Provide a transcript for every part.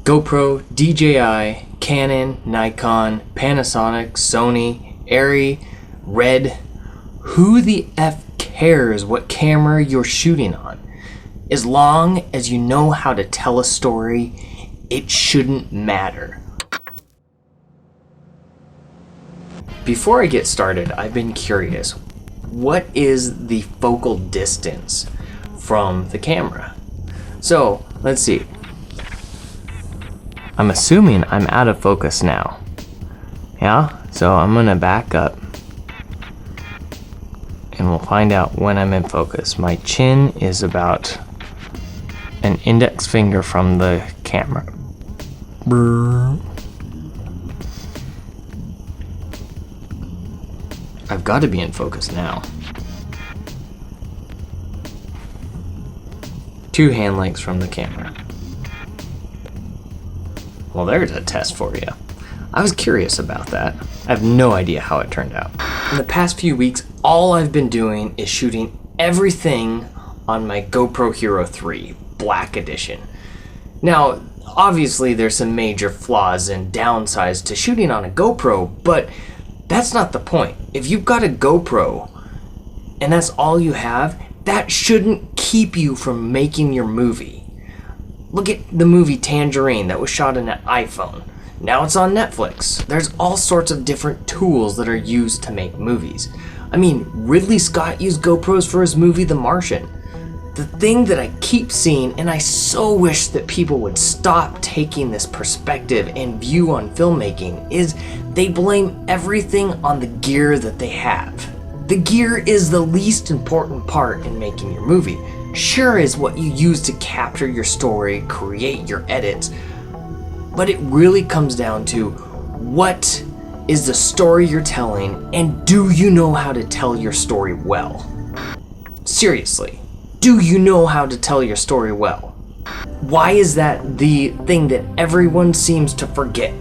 GoPro, DJI, Canon, Nikon, Panasonic, Sony, Arri, Red. Who the F cares what camera you're shooting on? As long as you know how to tell a story, it shouldn't matter. Before I get started, I've been curious. What is the focal distance from the camera? So, let's see. I'm assuming I'm out of focus now. Yeah? So I'm gonna back up and we'll find out when I'm in focus. My chin is about an index finger from the camera. Brrr. I've got to be in focus now. 2 hand lengths from the camera. Well, there's a test for you. I was curious about that. I have no idea how it turned out. In the past few weeks, all I've been doing is shooting everything on my GoPro Hero 3 Black Edition. Now, obviously there's some major flaws and downsides to shooting on a GoPro, but that's not the point. If you've got a GoPro and that's all you have, that shouldn't keep you from making your movie. Look at the movie Tangerine that was shot on an iPhone. Now it's on Netflix. There's all sorts of different tools that are used to make movies. I mean, Ridley Scott used GoPros for his movie The Martian. The thing that I keep seeing, and I so wish that people would stop taking this perspective and view on filmmaking, is they blame everything on the gear that they have. The gear is the least important part in making your movie. Sure is what you use to capture your story, create your edits, but it really comes down to what is the story you're telling, and do you know how to tell your story well? Seriously, do you know how to tell your story well? Why is that the thing that everyone seems to forget?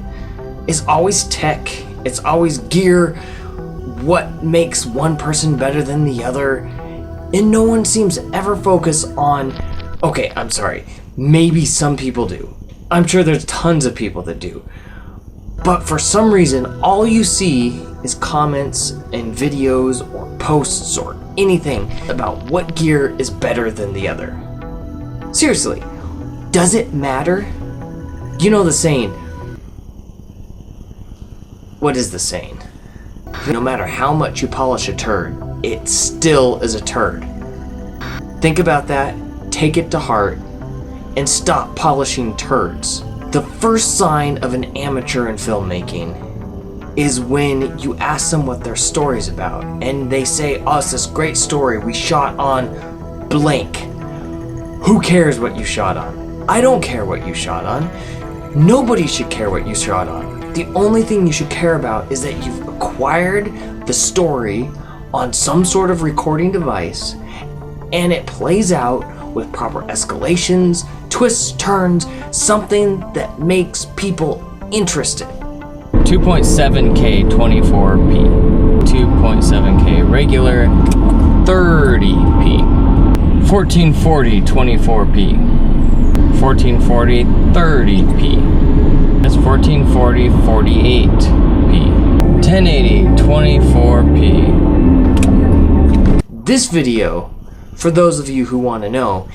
It's always tech, it's always gear, what makes one person better than the other, and no one seems to ever focus on, okay, I'm sorry, maybe some people do. I'm sure there's tons of people that do. But for some reason, all you see is comments and videos or posts or anything about what gear is better than the other. Seriously, does it matter? You know the saying, what is the saying? No matter how much you polish a turd, it still is a turd. Think about that, take it to heart, and stop polishing turds. The first sign of an amateur in filmmaking is when you ask them what their story's about, and they say, oh, it's this great story we shot on blank. Who cares what you shot on? I don't care what you shot on. Nobody should care what you shot on. The only thing you should care about is that you've acquired the story on some sort of recording device, and it plays out with proper escalations, twists, turns, something that makes people interested. 2.7K 24p, 2.7K regular 30p, 1440 24p, 1440 30p, that's 1440 48p, 1080 24p. This video, for those of you who want to know,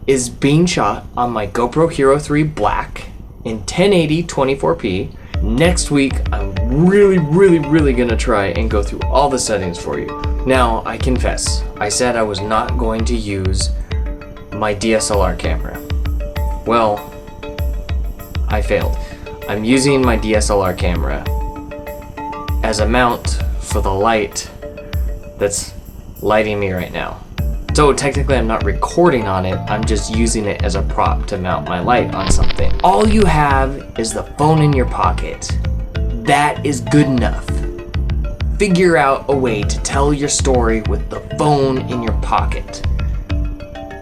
is being shot on my GoPro Hero 3 Black in 1080 24p. Next week, I'm really gonna try and go through all the settings for you. Now, I confess, I said I was not going to use my DSLR camera. Well, I failed. I'm using my DSLR camera as a mount for the light that's lighting me right now. So technically I'm not recording on it, I'm just using it as a prop to mount my light on something. All you have is the phone in your pocket. That is good enough. Figure out a way to tell your story with the phone in your pocket.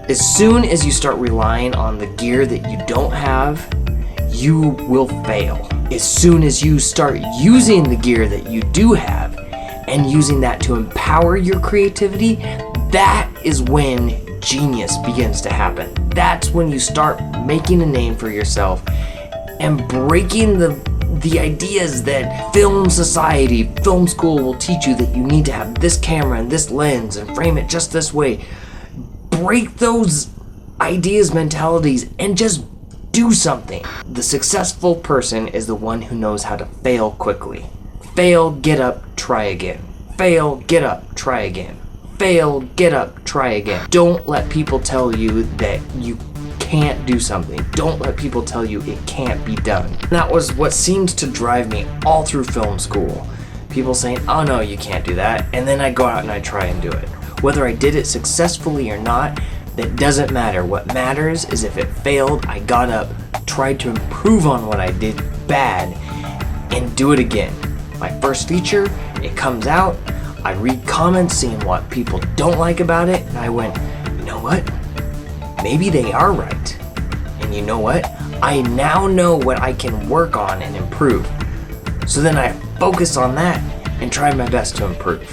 As soon as you start relying on the gear that you don't have, you will fail. As soon as you start using the gear that you do have and using that to empower your creativity, that is when genius begins to happen. That's when you start making a name for yourself and breaking the ideas that film school will teach you that you need to have this camera and this lens and frame it just this way. Break those ideas, mentalities, and just do something. The successful person is the one who knows how to fail quickly. Fail, get up, try again. Fail, get up, try again. Fail, get up, try again. Don't let people tell you that you can't do something. Don't let people tell you it can't be done. That was what seemed to drive me all through film school. People saying, oh no, you can't do that. And then I go out and I try and do it. Whether I did it successfully or not, that doesn't matter. What matters is if it failed, I got up, tried to improve on what I did bad, and do it again. My first feature, it comes out, I read comments seeing what people don't like about it, and I went, you know what? Maybe they are right. And you know what? I now know what I can work on and improve. So then I focus on that and try my best to improve.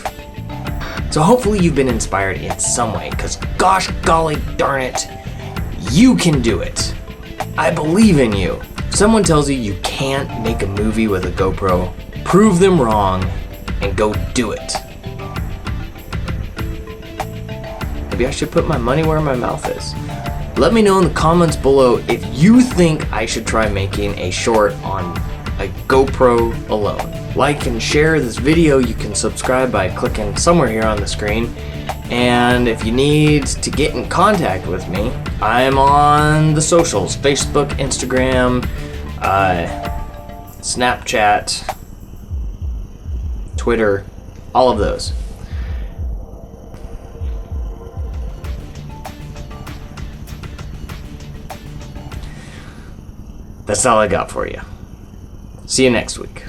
So hopefully you've been inspired in some way, because gosh golly darn it, you can do it. I believe in you. If someone tells you you can't make a movie with a GoPro, prove them wrong and go do it. Maybe I should put my money where my mouth is. Let me know in the comments below if you think I should try making a short on a GoPro alone. Like and share this video. You can subscribe by clicking somewhere here on the screen. And if you need to get in contact with me, I'm on the socials: Facebook, Instagram, Snapchat, Twitter, all of those. That's all I got for you. See you next week.